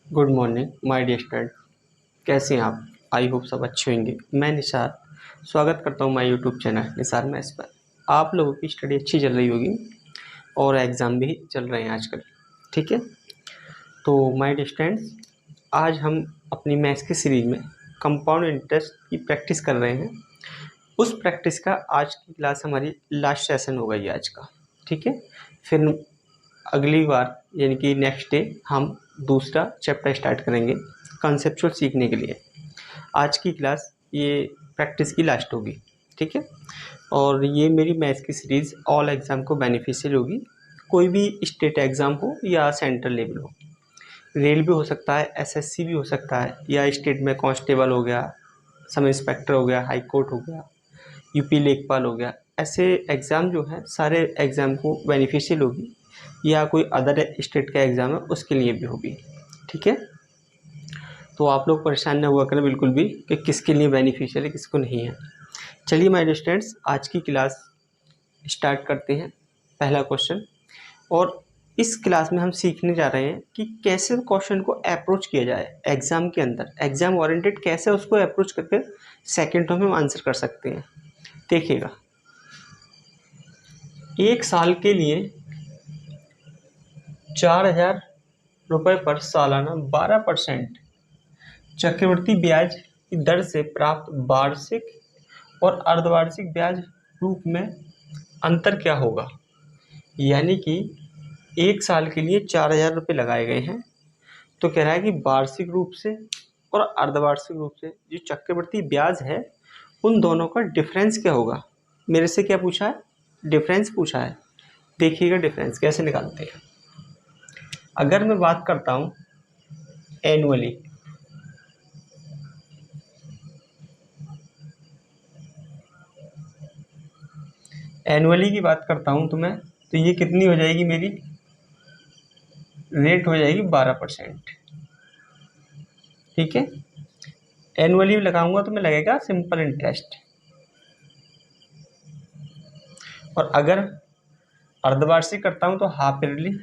Good morning my dear student. कैसे हैं आप? आई होप सब अच्छे होंगे। मैं निसार स्वागत करता हूं my YouTube channel Nisar maths पर। आप लोगों की स्टडी अच्छी चल रही होगी और एग्ज़ाम भी चल रहे हैं आजकल, ठीक है। तो माय डियर स्टूडेंट्स, आज हम अपनी मैथ्स की सीरीज में कंपाउंड इंटरेस्ट की प्रैक्टिस कर रहे हैं। उस प्रैक्टिस का आज की क्लास हमारी लास्ट सेशन होगा ये आज का, ठीक है। फिर अगली बार यानी कि नेक्स्ट डे हम दूसरा चैप्टर स्टार्ट करेंगे कॉन्सेप्चुअल सीखने के लिए। आज की क्लास ये प्रैक्टिस की लास्ट होगी, ठीक है। और ये मेरी मैथ्स की सीरीज़ ऑल एग्ज़ाम को बेनिफिशियल होगी, कोई भी स्टेट एग्ज़ाम हो या सेंट्रल लेवल हो। रेलवे हो सकता है, एसएससी भी हो सकता है, या स्टेट में कांस्टेबल हो गया, सब इंस्पेक्टर हो गया, हाई कोर्ट हो गया, यूपी लेखपाल हो गया। ऐसे एग्ज़ाम जो है सारे एग्ज़ाम को बेनिफिशियल होगी, या कोई अदर स्टेट का एग्ज़ाम है उसके लिए भी होगी, ठीक है। तो आप लोग परेशान ना हुआ करें बिल्कुल भी कि किसके लिए बेनिफिशियल है किसको नहीं है। चलिए माय डियर स्टूडेंट्स, आज की क्लास स्टार्ट करते हैं। पहला क्वेश्चन, और इस क्लास में हम सीखने जा रहे हैं कि कैसे क्वेश्चन को अप्रोच किया जाए एग्ज़ाम के अंदर, एग्ज़ाम ओरिएंटेड कैसे उसको अप्रोच करके सेकेंडों में हम आंसर कर सकते हैं। देखिएगा, एक साल के लिए 4,000 रुपये पर सालाना 12% चक्रवृद्धि ब्याज की दर से प्राप्त वार्षिक और अर्धवार्षिक ब्याज रूप में अंतर क्या होगा। यानी कि एक साल के लिए 4,000 रुपये लगाए गए हैं, तो कह रहा है कि वार्षिक रूप से और अर्धवार्षिक रूप से जो चक्रवृद्धि ब्याज है उन दोनों का डिफरेंस क्या होगा। मेरे से क्या पूछा है? डिफरेंस पूछा है। देखिएगा डिफरेंस कैसे निकालते हैं। अगर मैं बात करता हूँ एनुअली, एनुअली की बात करता हूँ तो मैं, तो ये कितनी हो जाएगी मेरी रेट हो जाएगी 12%, ठीक है। एनुअली लगाऊंगा तो मैं लगेगा सिंपल इंटरेस्ट, और अगर अर्धवार्षिक करता हूँ तो हाफ ईयरली,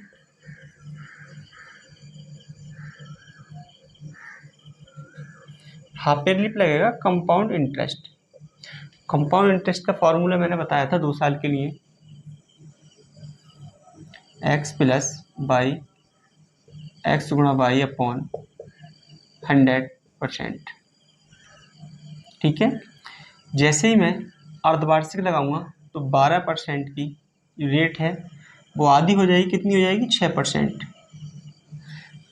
हाफ ईयरली पे लगेगा कंपाउंड इंटरेस्ट। कंपाउंड इंटरेस्ट का फॉर्मूला मैंने बताया था 2 साल के लिए, x प्लस बाई एक्स गुणा बाई अपॉन 100%, ठीक है। जैसे ही मैं अर्धवार्षिक लगाऊंगा तो 12% की रेट है वो आधी हो जाएगी, कितनी हो जाएगी 6%।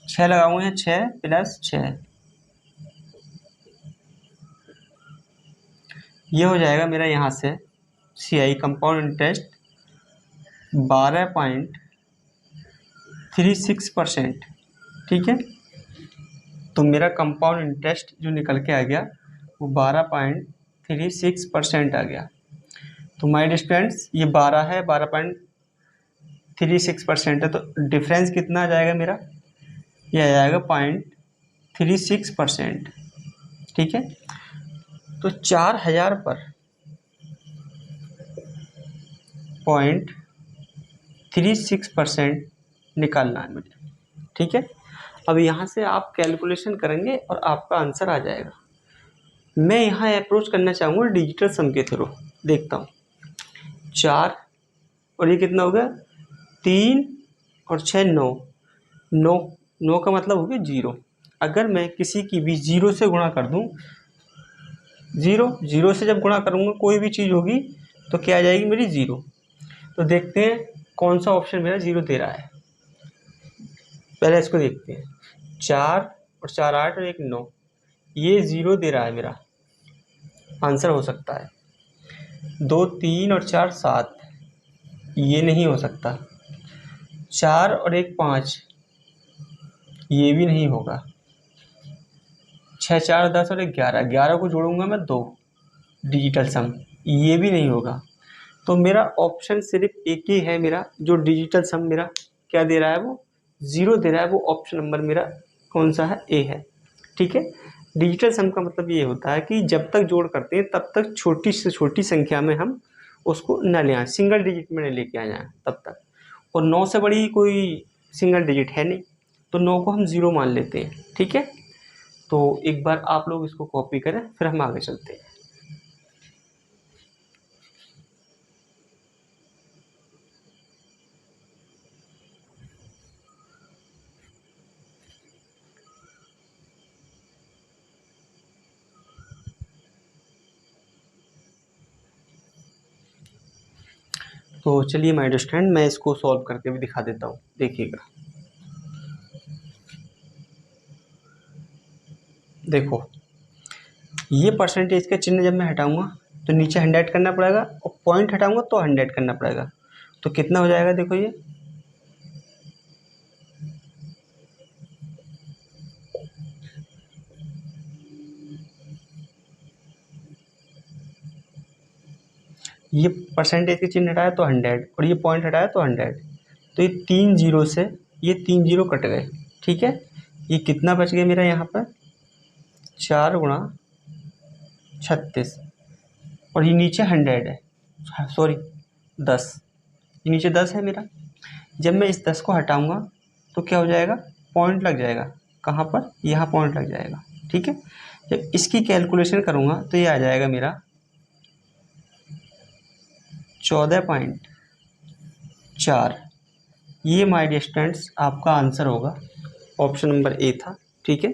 6 लगाऊंगा, 6 प्लस 6, ये हो जाएगा मेरा यहाँ से CI कंपाउंड इंटरेस्ट 12.36%, ठीक है। तो मेरा कंपाउंड इंटरेस्ट जो निकल के आ गया वो 12.36% आ गया। तो माय डियर स्टूडेंट्स, ये 12 है, 12.36% है, तो डिफरेंस कितना आ जाएगा मेरा? ये आ जाएगा 0.36%, ठीक है। तो 4,000 पर 0.36% निकालना है मुझे, ठीक है। अब यहाँ से आप कैलकुलेशन करेंगे और आपका आंसर आ जाएगा। मैं यहाँ अप्रोच करना चाहूँगा डिजिटल सम के थ्रू। देखता हूँ 4 और ये कितना हो गया 3 और 6 9, 9 का मतलब हो गया 0। अगर मैं किसी की भी 0 से गुणा कर दूँ, 0 से जब गुणा करूँगा कोई भी चीज़ होगी तो क्या आ जाएगी मेरी 0। तो देखते हैं कौन सा ऑप्शन मेरा 0 दे रहा है। पहले इसको देखते हैं, 4 और 4 8 और 1 9, ये 0 दे रहा है मेरा आंसर हो सकता है। 2 3 और 4 7, ये नहीं हो सकता। 4 और 1 5, ये भी नहीं होगा। 6 4 10 और 1 11, 11 को जोड़ूंगा मैं 2, डिजिटल सम, ये भी नहीं होगा। तो मेरा ऑप्शन सिर्फ एक ही है मेरा, जो डिजिटल सम मेरा क्या दे रहा है वो 0 दे रहा है। वो ऑप्शन नंबर मेरा कौन सा है? ए है, ठीक है। डिजिटल सम का मतलब ये होता है कि जब तक जोड़ करते हैं तब तक छोटी से छोटी संख्या में हम उसको न ले आए, सिंगल डिजिट में नहीं लेके आ जाए तब तक। और 9 से बड़ी कोई सिंगल डिजिट है नहीं, तो 9 को हम 0 मान लेते हैं। ठीक है, तो एक बार आप लोग इसको कॉपी करें, फिर हम आगे चलते हैं। तो चलिए माय डियर स्टूडेंट, मैं इसको सॉल्व करके भी दिखा देता हूँ, देखिएगा। देखो, ये परसेंटेज का चिन्ह जब मैं हटाऊंगा तो नीचे 100 करना पड़ेगा, और पॉइंट हटाऊंगा तो 100 करना पड़ेगा। तो कितना हो जाएगा, देखो ये परसेंटेज के चिन्ह हटाया तो 100, और ये पॉइंट हटाया तो 100। तो ये 3 जीरो से ये 3 जीरो कट गए। ठीक है, ये कितना बच गया मेरा यहाँ पर, 4 गुणा 36, और ये नीचे 100 है, सॉरी 10, ये नीचे 10 है मेरा। जब मैं इस 10 को हटाऊंगा तो क्या हो जाएगा, पॉइंट लग जाएगा। कहाँ पर, यहाँ पॉइंट लग जाएगा। ठीक है, जब इसकी कैलकुलेशन करूँगा तो ये आ जाएगा मेरा 14.4। ये माय डियर स्टूडेंट्स आपका आंसर होगा, ऑप्शन नंबर ए था। ठीक है,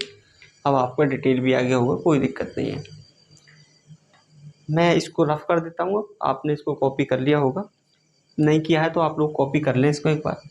अब आपका डिटेल भी आ गया होगा, कोई दिक्कत नहीं है। मैं इसको रफ कर देता हूँ, आपने इसको कॉपी कर लिया होगा, नहीं किया है तो आप लोग कॉपी कर लें इसको एक बार।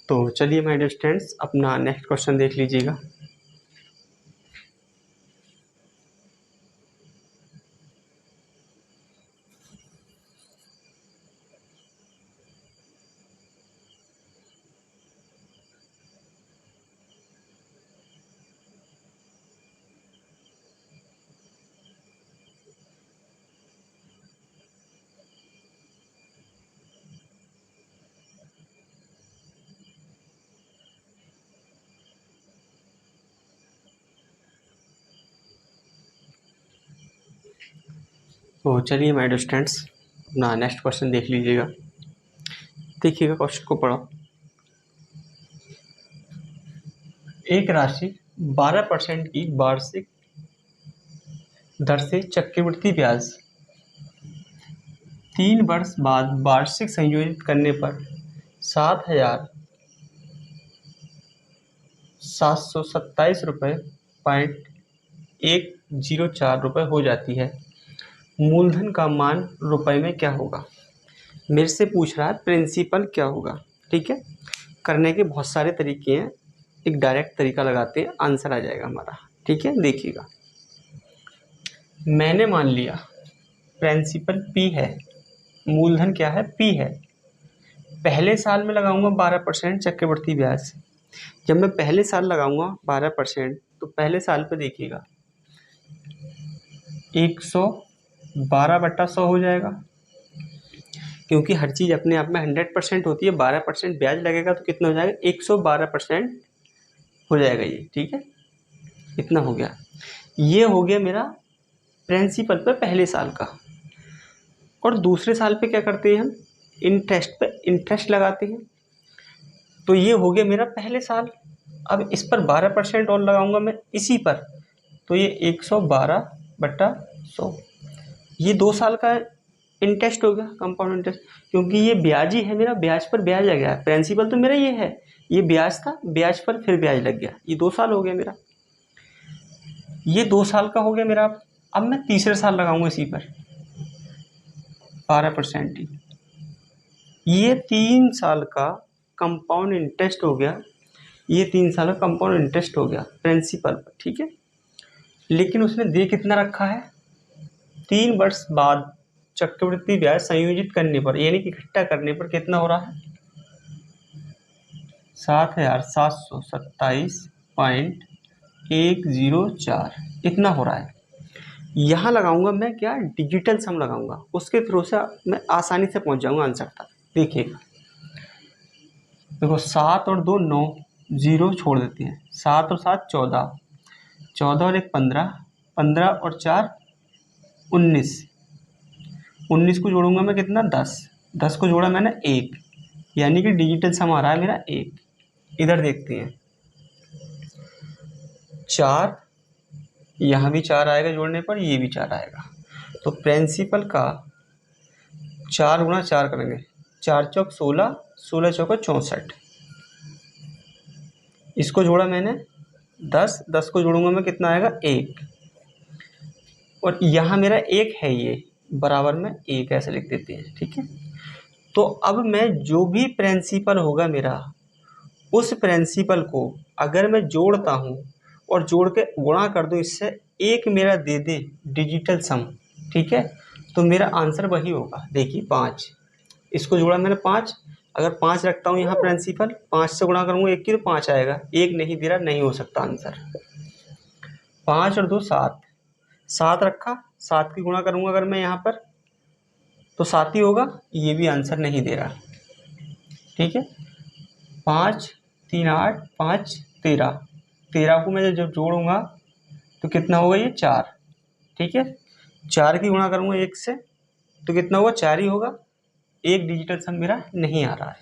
तो चलिए माय डियर स्टूडेंट्स, अपना नेक्स्ट क्वेश्चन देख लीजिएगा। तो चलिए माय डियर स्टूडेंट्स, अपना नेक्स्ट क्वेश्चन देख लीजिएगा। देखिएगा क्वेश्चन को पढ़ो। एक राशि 12% की वार्षिक दर से चक्रवृद्धि ब्याज 3 वर्ष बाद वार्षिक संयोजित करने पर 7,727.104 रुपये हो जाती है। मूलधन का मान रुपए में क्या होगा। मेरे से पूछ रहा है प्रिंसिपल क्या होगा। ठीक है, करने के बहुत सारे तरीके हैं, एक डायरेक्ट तरीका लगाते हैं, आंसर आ जाएगा हमारा। ठीक है, देखिएगा, मैंने मान लिया प्रिंसिपल P है, मूलधन क्या है, P है। पहले साल में लगाऊंगा 12% चक्रवृद्धि ब्याज। जब मैं पहले साल लगाऊंगा 12%, तो पहले साल पे देखिएगा 112/100 हो जाएगा, क्योंकि हर चीज़ अपने आप में 100% होती है। 12% ब्याज लगेगा तो कितना हो जाएगा, 112% हो जाएगा ये। ठीक है, इतना हो गया। ये हो गया मेरा प्रिंसिपल पे पहले साल का। और दूसरे साल पे क्या करते हैं हम, इंटरेस्ट पे इंटरेस्ट लगाते हैं। तो ये हो गया मेरा पहले साल। अब इस पर 12% और लगाऊंगा मैं इसी पर, तो ये 112/100, ये 2 साल का इंटरेस्ट हो गया, कंपाउंड इंटरेस्ट। क्योंकि ये ब्याज ही है मेरा, ब्याज पर ब्याज लग गया। प्रिंसिपल तो मेरा ये है, ये ब्याज था, ब्याज पर फिर ब्याज लग गया, ये 2 साल हो गया मेरा। ये 2 साल का हो गया मेरा। अब मैं तीसरे साल लगाऊंगा इसी पर 12% ही, ये 3 साल का कंपाउंड इंटरेस्ट हो गया। ये 3 साल का कंपाउंड इंटरेस्ट हो गया प्रिंसिपल पर। ठीक है, लेकिन उसने दे कितना रखा है, 3 वर्ष बाद चक्रवृद्धि ब्याज संयोजित करने पर, यानी कि इकट्ठा करने पर कितना हो रहा है, 7,727.104 इतना हो रहा है। यहाँ लगाऊंगा मैं क्या, डिजिटल सम लगाऊंगा, उसके थ्रू से मैं आसानी से पहुंच जाऊंगा आंसर तक। देखिएगा, देखो 7 और 2 9, 0 छोड़ देते हैं, 7 और 7 14, 14 और 1 15, 15 और 4 19, 19 को जोड़ूंगा मैं कितना 10, 10 को जोड़ा मैंने 1, यानी कि डिजिटल सम आ रहा है मेरा 1। इधर देखते हैं 4, यहाँ भी 4 आएगा जोड़ने पर, ये भी 4 आएगा, तो प्रिंसिपल का 4 गुणा 4 करेंगे, 4 चौक 16, 16 चौका 64, इसको जोड़ा मैंने 10, 10 को जोड़ूंगा मैं कितना आएगा 1, और यहाँ मेरा 1 है, ये बराबर में 1 ऐसे लिख देते हैं। ठीक है, तो अब मैं जो भी प्रिंसिपल होगा मेरा, उस प्रिंसिपल को अगर मैं जोड़ता हूँ और जोड़ के गुणा कर दूँ इससे, एक मेरा दे दे डिजिटल सम, ठीक है, तो मेरा आंसर वही होगा। देखिए 5, इसको जोड़ा मैंने 5, अगर 5 रखता हूँ यहाँ प्रिंसिपल, 5 से गुणा करूँगा 1 की तो 5 आएगा, 1 नहीं दे रहा, नहीं हो सकता आंसर। 5 और 2 7, 7 रखा, 7 की गुणा करूँगा अगर मैं यहाँ पर तो 7 ही होगा, ये भी आंसर नहीं दे रहा। ठीक है, 5 3 8 5 13, 13 को मैं जब जोड़ूंगा तो कितना होगा ये 4। ठीक है, 4 की गुणा करूँगा 1 से तो कितना होगा 4 ही होगा, एक डिजिटल सम मेरा नहीं आ रहा है।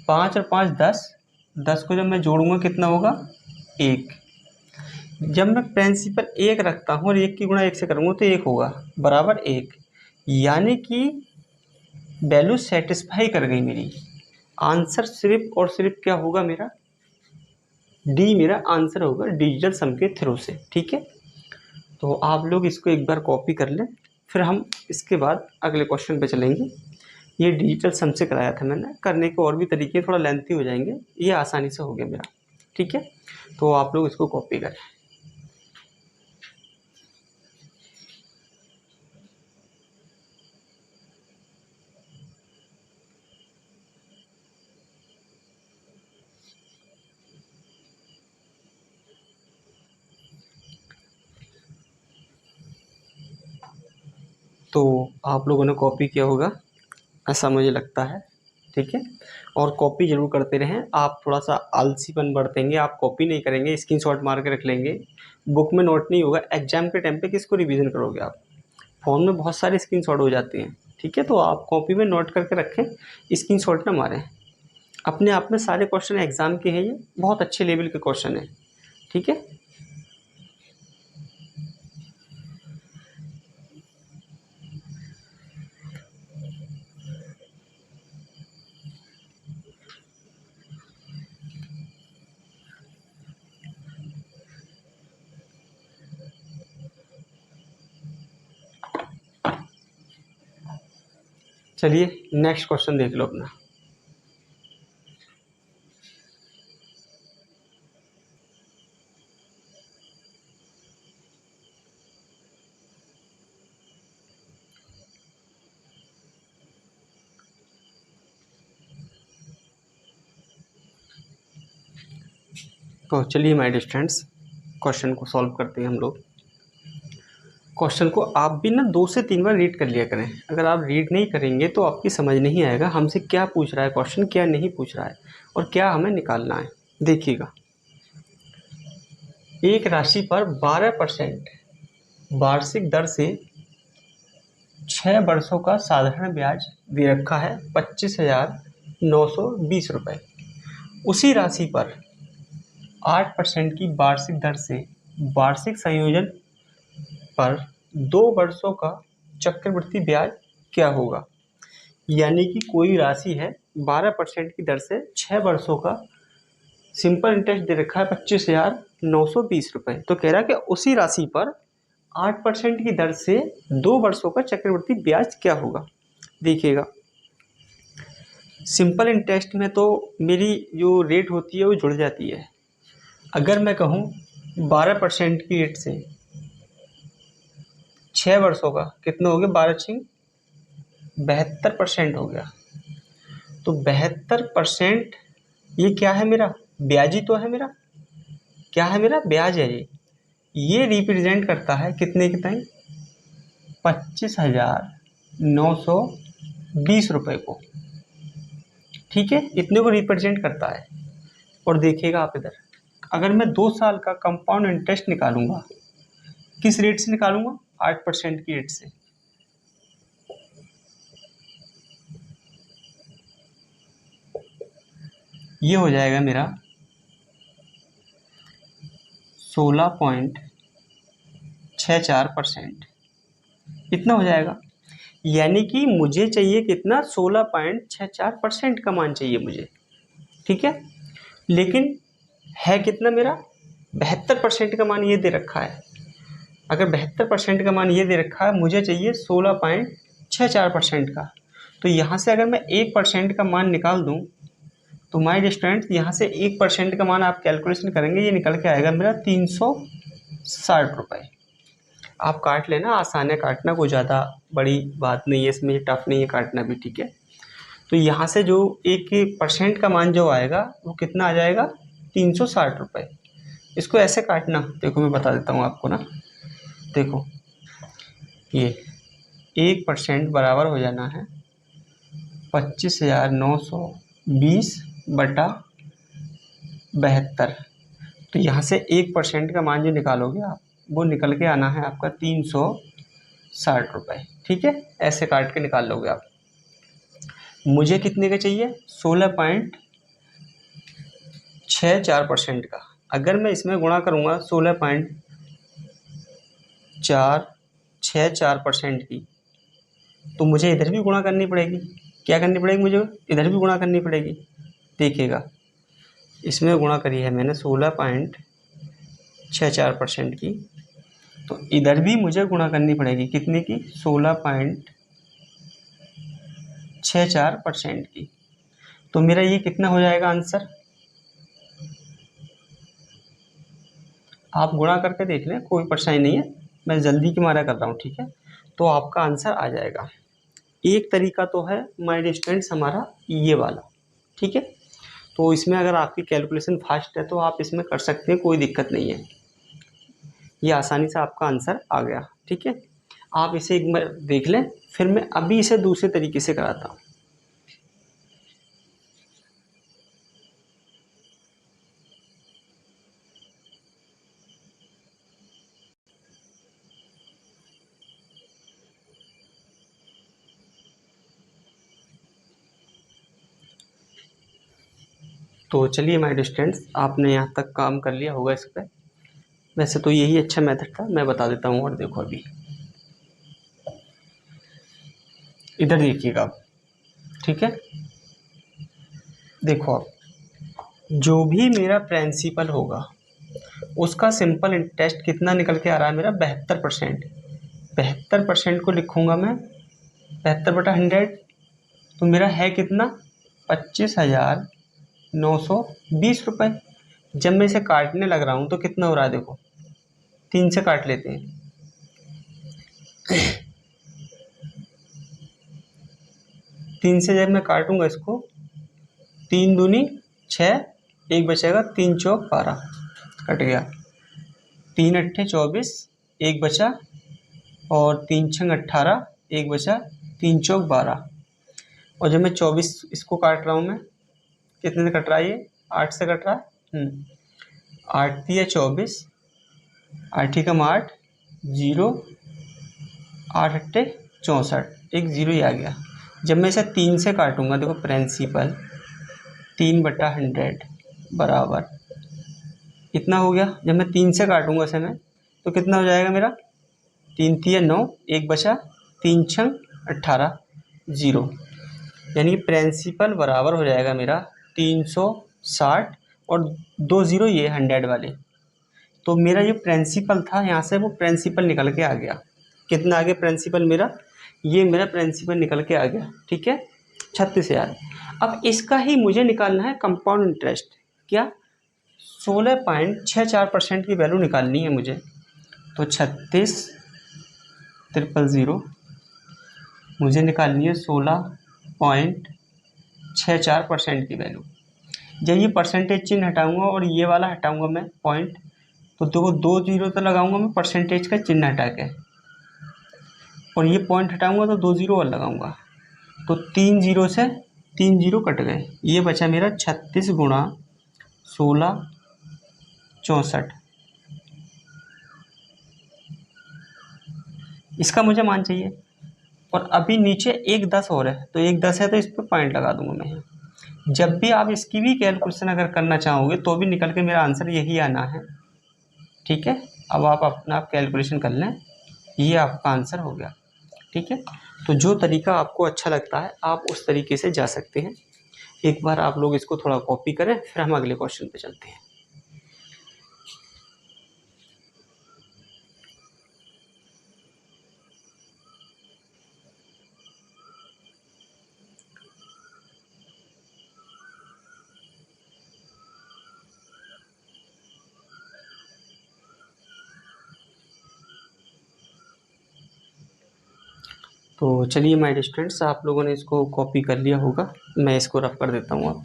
5 और 5 10, 10 को जब मैं जोड़ूंगा कितना होगा 1। जब मैं प्रिंसिपल 1 रखता हूँ और 1 की गुणा 1 से करूँगा तो 1 होगा, बराबर 1, यानी कि वैल्यू सेटिस्फाई कर गई मेरी। आंसर सिर्फ और सिर्फ क्या होगा मेरा, डी मेरा आंसर होगा डिजिटल सम के थ्रू से। ठीक है, तो आप लोग इसको एक बार कॉपी कर लें, फिर हम इसके बाद अगले क्वेश्चन पे चलेंगे। ये डिजिटल सम से कराया था मैंने, करने के और भी तरीके थोड़ा लेंथी हो जाएंगे, ये आसानी से हो गया मेरा। ठीक है, तो आप लोग इसको कॉपी करें। तो आप लोगों ने कॉपी किया होगा ऐसा मुझे लगता है। ठीक है, और कॉपी जरूर करते रहें। आप थोड़ा सा आलसीपन बरतेंगे, आप कॉपी नहीं करेंगे, स्क्रीनशॉट मार के रख लेंगे, बुक में नोट नहीं होगा, एग्जाम के टाइम पे किसको रिवीजन करोगे आप, फ़ोन में बहुत सारे स्क्रीनशॉट हो जाते हैं। ठीक है, तो आप कॉपी में नोट करके रखें, स्क्रीनशॉट ना मारें। अपने आप में सारे क्वेश्चन एग्जाम के हैं, ये बहुत अच्छे लेवल के क्वेश्चन हैं। ठीक है, चलिए नेक्स्ट क्वेश्चन देख लो अपना। तो चलिए माय डियर फ्रेंड्स, क्वेश्चन को सॉल्व करते हैं हम लोग। क्वेश्चन को आप भी ना 2 से 3 बार रीड कर लिया करें। अगर आप रीड नहीं करेंगे तो आपकी समझ नहीं आएगा हमसे क्या पूछ रहा है क्वेश्चन, क्या नहीं पूछ रहा है और क्या हमें निकालना है। देखिएगा, एक राशि पर 12% वार्षिक दर से 6 वर्षों का साधारण ब्याज दे रखा है 25,920 रुपये। उसी राशि पर 8% की वार्षिक दर से वार्षिक संयोजन पर 2 वर्षों का चक्रवृद्धि ब्याज क्या होगा। यानी कि कोई राशि है 12% की दर से 6 वर्षों का सिंपल इंटरेस्ट दे रखा है 25,920 रुपये। तो कह रहा है कि उसी राशि पर 8% की दर से 2 वर्षों का चक्रवृद्धि ब्याज क्या होगा। देखिएगा, सिंपल इंटरेस्ट में तो मेरी जो रेट होती है वो जुड़ जाती है। अगर मैं कहूँ 12% की रेट से 6 वर्षों का कितना हो गया, 12 72% हो गया। तो 72% ये क्या है मेरा, ब्याज ही तो है मेरा, क्या है मेरा, ब्याज है ये। ये रिप्रेजेंट करता है कितने के टाइम, 25,920 रुपये को। ठीक है, इतने को रिप्रेजेंट करता है। और देखिएगा आप इधर, अगर मैं 2 साल का कंपाउंड इंटरेस्ट निकालूंगा, किस रेट से निकालूंगा, 8% की रेट से। ये हो जाएगा मेरा 16.64%, इतना हो जाएगा। यानी कि मुझे चाहिए कितना, 16.64% का मान चाहिए मुझे। ठीक है, लेकिन है कितना मेरा, 72% का मान ये दे रखा है। अगर 72% का मान ये दे रखा है, मुझे चाहिए 16.64% का। तो यहाँ से अगर मैं 1% का मान निकाल दूँ, तो माय स्टूडेंट यहाँ से 1% का मान आप कैलकुलेशन करेंगे, ये निकल के आएगा मेरा 360 रुपये। आप काट लेना, आसान है काटना, कोई ज़्यादा बड़ी बात नहीं है इसमें, टफ नहीं है काटना भी। ठीक है, तो यहाँ से जो 1% का मान जो आएगा वो कितना आ जाएगा, 360 रुपये। इसको ऐसे काटना, देखो मैं बता देता हूँ आपको ना। देखो ये 1% बराबर हो जाना है 25,920/72। तो यहाँ से 1% का मान जो निकालोगे आप, वो निकल के आना है आपका 360 रुपये। ठीक है, ऐसे काट के निकाल लोगे आप। मुझे कितने का चाहिए, 16.64% का। अगर मैं इसमें गुणा करूँगा 16.464% की, तो मुझे इधर भी गुणा करनी पड़ेगी। क्या करनी पड़ेगी, मुझे इधर भी गुणा करनी पड़ेगी। देखिएगा, इसमें गुणा करी है मैंने 16.64% की, तो इधर भी मुझे गुणा करनी पड़ेगी कितने की, 16.64% की। तो मेरा ये कितना हो जाएगा आंसर, आप गुणा करके देख लें, कोई परेशानी नहीं है, मैं जल्दी की मारा कर रहा हूँ। ठीक है, तो आपका आंसर आ जाएगा। एक तरीका तो है माय स्टूडेंट्स हमारा ये वाला। ठीक है, तो इसमें अगर आपकी कैलकुलेशन फास्ट है तो आप इसमें कर सकते हैं, कोई दिक्कत नहीं है। ये आसानी से आपका आंसर आ गया। ठीक है, आप इसे एक बार देख लें, फिर मैं अभी इसे दूसरे तरीके से कराता हूँ। तो चलिए माय स्टूडेंट्स, आपने यहाँ तक काम कर लिया होगा इस पर। वैसे तो यही अच्छा मेथड था, मैं बता देता हूँ। और देखो अभी इधर देखिएगा आप। ठीक है, देखो आप, जो भी मेरा प्रिंसिपल होगा उसका सिंपल इंटरेस्ट कितना निकल के आ रहा है मेरा, 72%। 72% को लिखूंगा मैं 72/100, तो मेरा है कितना, 25,920 रुपये। जब मैं इसे काटने लग रहा हूँ तो कितना हो रहा है, देखो 3 से काट लेते हैं। 3 से जब मैं काटूंगा इसको, 3 दूनी 6, एक बचेगा, 3 चौक 12, कट गया। 3 अट्ठे 24, एक बचा, और 3 छंग 18, एक बचा, 3 चौक 12। और जब मैं 24 इसको काट रहा हूँ मैं, कितने से कट रहा है ये, 8 से कट रहा है। 8 दिया 24, 8 कम 8, 0, 8 अट्ठे 64, एक 0 ही आ गया। जब मैं इसे 3 से काटूंगा, देखो प्रिंसिपल 3/100 बराबर इतना हो गया। जब मैं 3 से काटूंगा इसे मैं, तो कितना हो जाएगा मेरा, 3 तिया 9, एक बचा, 3 छंग 18, 0। यानी कि प्रिंसिपल बराबर हो जाएगा मेरा 360 और 2 0 ये 100 वाले। तो मेरा जो प्रिंसिपल था यहाँ से वो प्रिंसिपल निकल के आ गया। कितना आ गया प्रिंसिपल मेरा, ये मेरा प्रिंसिपल निकल के आ गया। ठीक है, 36,000। अब इसका ही मुझे निकालना है कंपाउंड इंटरेस्ट। क्या, 16.64% की वैल्यू निकालनी है मुझे। तो 36,000 मुझे निकालनी है 16.64% की वैल्यू। जब ये परसेंटेज चिन्ह हटाऊंगा और ये वाला हटाऊंगा मैं पॉइंट, तो देखो 2 जीरो तो लगाऊंगा मैं परसेंटेज का चिन्ह हटा के, और ये पॉइंट हटाऊंगा तो 2 जीरो और लगाऊंगा, तो 3 जीरो से 3 जीरो कट गए, ये बचा मेरा 36 गुणा 16 64। इसका मुझे मान चाहिए, और अभी नीचे एक 10 और है, तो एक 10 है तो इस पर पॉइंट लगा दूंगा मैं। जब भी आप इसकी भी कैलकुलेशन अगर करना चाहोगे तो भी निकल के मेरा आंसर यही आना है। ठीक है, अब आप अपना कैलकुलेशन कर लें, ये आपका आंसर हो गया। ठीक है, तो जो तरीका आपको अच्छा लगता है आप उस तरीके से जा सकते हैं। एक बार आप लोग इसको थोड़ा कॉपी करें, फिर हम अगले क्वेश्चन पे चलते हैं। तो चलिए माय स्टूडेंट्स, आप लोगों ने इसको कॉपी कर लिया होगा, मैं इसको रफ कर देता हूँ। आप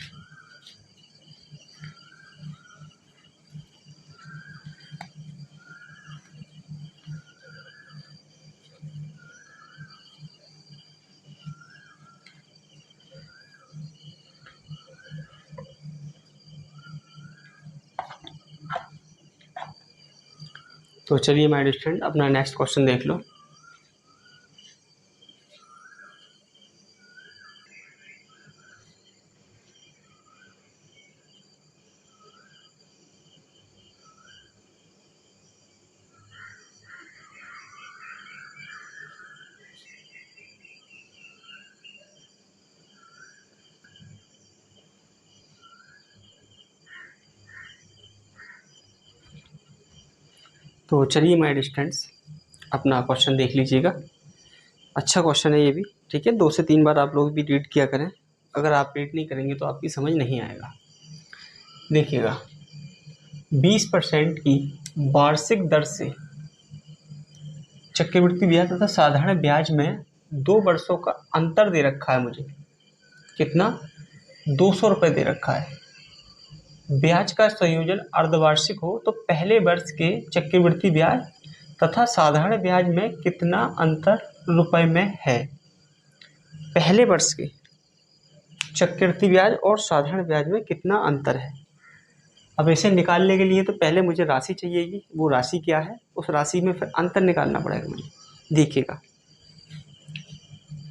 तो चलिए माय स्टूडेंट, अपना नेक्स्ट क्वेश्चन देख लो। तो चलिए माय स्टूडेंट्स, अपना क्वेश्चन देख लीजिएगा। अच्छा क्वेश्चन है ये भी। ठीक है, 2 से 3 बार आप लोग भी रीड किया करें, अगर आप रीड नहीं करेंगे तो आपकी समझ नहीं आएगा। देखिएगा, 20% की वार्षिक दर से चक्रवृद्धि ब्याज तथा साधारण ब्याज में 2 वर्षों का अंतर दे रखा है मुझे। कितना? 200 रुपये दे रखा है। ब्याज का संयोजन अर्धवार्षिक हो तो पहले वर्ष के चक्रवृद्धि ब्याज तथा साधारण ब्याज में कितना अंतर रुपए में है। पहले वर्ष के चक्रवृद्धि ब्याज और साधारण ब्याज में कितना अंतर है। अब इसे निकालने के लिए तो पहले मुझे राशि चाहिएगी, वो राशि क्या है, उस राशि में फिर अंतर निकालना पड़ेगा मुझे। देखिएगा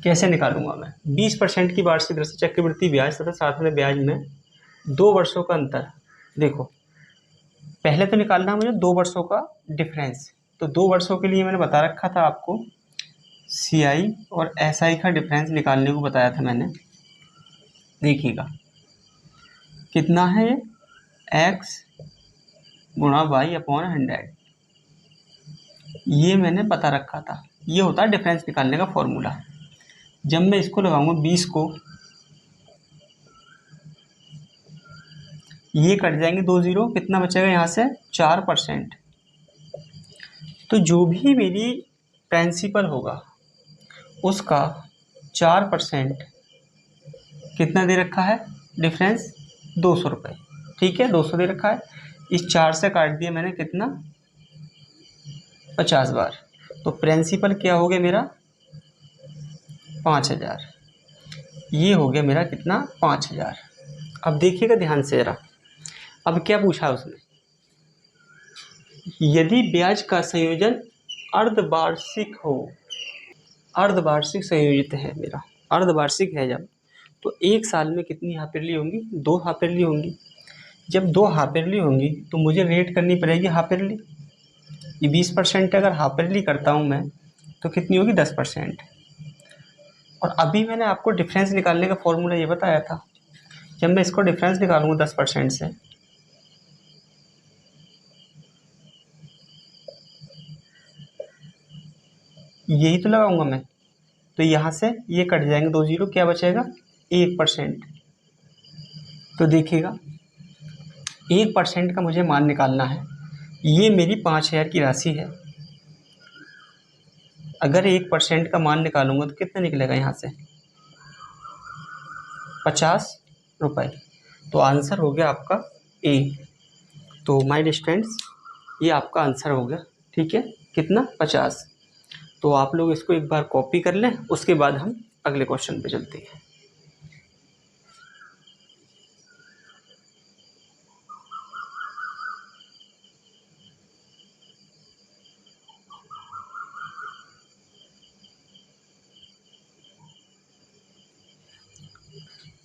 कैसे निकालूंगा मैं। 20% की वार्षिक दर से चक्रवृद्धि ब्याज तथा साधारण ब्याज में 2 वर्षों का अंतर। देखो पहले तो निकालना है मुझे 2 वर्षों का डिफरेंस, तो 2 वर्षों के लिए मैंने बता रखा था आपको, CI और SI का डिफरेंस निकालने को बताया था मैंने। देखिएगा कितना है ये, x गुणा वाई अपॉन 100, ये मैंने बता रखा था। ये होता है डिफरेंस निकालने का फॉर्मूला। जब मैं इसको लगाऊंगा 20 को, ये कट जाएंगे 2 जीरो, कितना बचेगा यहाँ से 4%। तो जो भी मेरी प्रिंसिपल होगा उसका 4% कितना दे रखा है डिफरेंस, 200 रुपये। ठीक है, 200 दे रखा है। इस 4 से काट दिया मैंने कितना, 50 बार। तो प्रिंसिपल क्या हो गया मेरा 5000। ये हो गया मेरा कितना 5000। अब देखिएगा ध्यान से जरा, अब क्या पूछा उसने, यदि ब्याज का संयोजन अर्धवार्षिक हो, अर्धवार्षिक संयोजित है मेरा, अर्धवार्षिक है जब, तो 1 साल में कितनी हाफ ईयरली होंगी, 2 हाफ ईयरली होंगी। जब 2 हाफ ईयरली होंगी तो मुझे रेट करनी पड़ेगी हाफ ईयरली। ये 20% अगर हाफ ईयरली करता हूँ मैं तो कितनी होगी 10%। और अभी मैंने आपको डिफरेंस निकालने का फॉर्मूला ये बताया था। जब मैं इसको डिफरेंस निकालूंगा 10% से, यही तो लगाऊंगा मैं, तो यहाँ से ये कट जाएंगे 2 जीरो, क्या बचेगा 1%। तो देखिएगा 1% का मुझे मान निकालना है। ये मेरी 5000 की राशि है। अगर 1% का मान निकालूंगा तो कितना निकलेगा यहाँ से 50 रुपये। तो आंसर हो गया आपका ए। तो माय स्टूडेंट्स, ये आपका आंसर हो गया। ठीक है, कितना 50। तो आप लोग इसको एक बार कॉपी कर लें, उसके बाद हम अगले क्वेश्चन पे चलते हैं।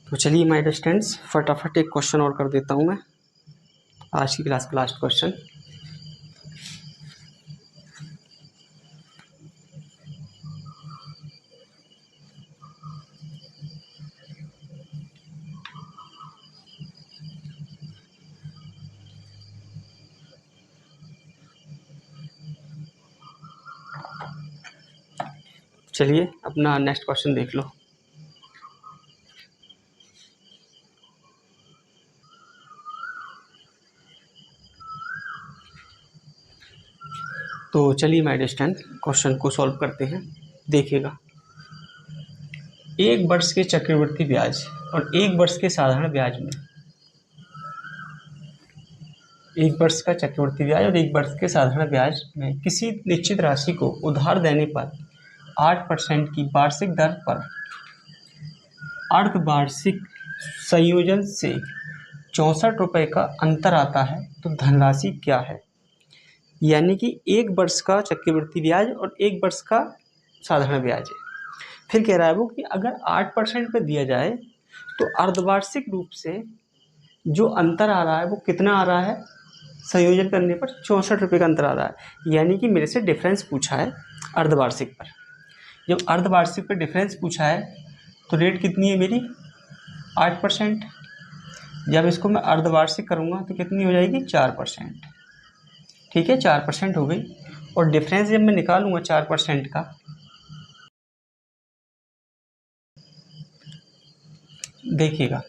तो चलिए माय डियर स्टूडेंट्स, फटाफट एक क्वेश्चन और कर देता हूँ मैं, आज की क्लास का लास्ट क्वेश्चन। चलिए अपना नेक्स्ट क्वेश्चन देख लो। तो चलिए माय डियर स्टूडेंट, क्वेश्चन को सॉल्व करते हैं। देखिएगा, एक वर्ष के चक्रवृद्धि ब्याज और एक वर्ष के साधारण ब्याज में, एक वर्ष का चक्रवृद्धि ब्याज और एक वर्ष के साधारण ब्याज में किसी निश्चित राशि को उधार देने पर 8% की वार्षिक दर पर अर्धवार्षिक संयोजन से 64 रुपये का अंतर आता है, तो धनराशि क्या है। यानी कि एक वर्ष का चक्रवृद्धि ब्याज और एक वर्ष का साधारण ब्याज है। फिर कह रहा है वो कि अगर 8% पे दिया जाए तो अर्धवार्षिक रूप से जो अंतर आ रहा है वो कितना आ रहा है, संयोजन करने पर 64 रुपये का अंतर आ रहा है। यानी कि मेरे से डिफरेंस पूछा है अर्धवार्षिक पर। जब अर्धवार्षिक पर डिफरेंस पूछा है तो रेट कितनी है मेरी, 8%। जब इसको मैं अर्धवार्षिक करूँगा तो कितनी हो जाएगी, 4%। ठीक है, 4% हो गई। और डिफरेंस जब मैं निकालूंगा 4% का, देखिएगा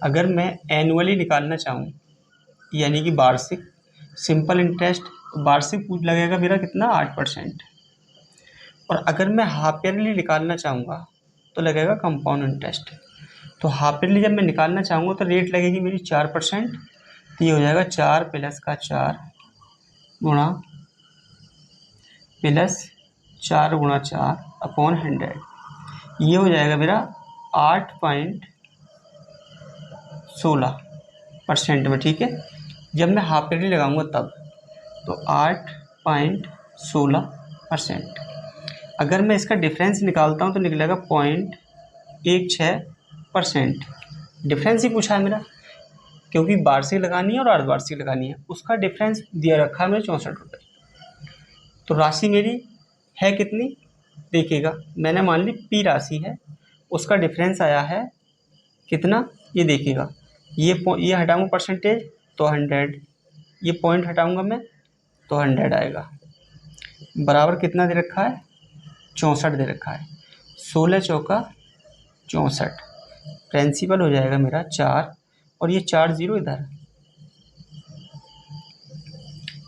अगर मैं एनुअली निकालना चाहूँ यानी कि वार्षिक, सिंपल इंटरेस्ट, वार्षिक लगेगा मेरा कितना, 8%। और अगर मैं हाफ ईयरली निकालना चाहूँगा तो लगेगा कंपाउंड इंटरेस्ट। तो हाफ ईयरली जब मैं निकालना चाहूँगा तो रेट लगेगी मेरी 4%। तो ये हो जाएगा 4 प्लस का 4 गुणा प्लस 4 गुणा 4 अपॉन 100। ये हो जाएगा मेरा 8.16% में। ठीक है, जब मैं हाफ ईयरली लगाऊंगा तब तो 8.16%। अगर मैं इसका डिफरेंस निकालता हूँ तो निकलेगा 0.16%। डिफरेंस ही पूछा है मेरा, क्योंकि वार्षिक लगानी है और अर्धवार्षिक लगानी है। उसका डिफरेंस दिया रखा है मेरे 64 रुपये। तो राशि मेरी है कितनी, देखिएगा मैंने मान ली पी राशि है, उसका डिफरेंस आया है कितना, ये देखिएगा, ये हटाऊंगा परसेंटेज तो 100, ये पॉइंट हटाऊंगा मैं तो 100 आएगा। बराबर कितना दे रखा है, 64 दे रखा है। 16 चौका 64, प्रिंसिपल हो जाएगा मेरा 4 और ये 4 0 इधर,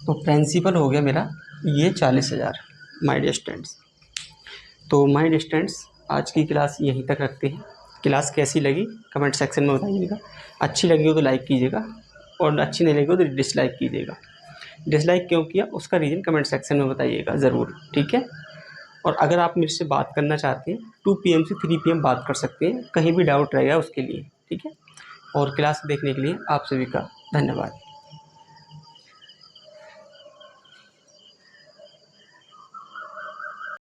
तो प्रिंसिपल हो गया मेरा ये 40,000। माय डियर स्टूडेंट्स, तो माय डियर स्टूडेंट्स आज की क्लास यहीं तक रखते हैं। क्लास कैसी लगी कमेंट सेक्शन में बताइएगा। अच्छी लगी हो तो लाइक कीजिएगा और अच्छी नहीं लगी हो तो डिसलाइक कीजिएगा। डिसलाइक क्यों किया उसका रीज़न कमेंट सेक्शन में बताइएगा ज़रूर। ठीक है, और अगर आप मेरे से बात करना चाहते हैं 2 PM से 3 PM बात कर सकते हैं, कहीं भी डाउट रहेगा उसके लिए। ठीक है, और क्लास देखने के लिए आप सभी का धन्यवाद।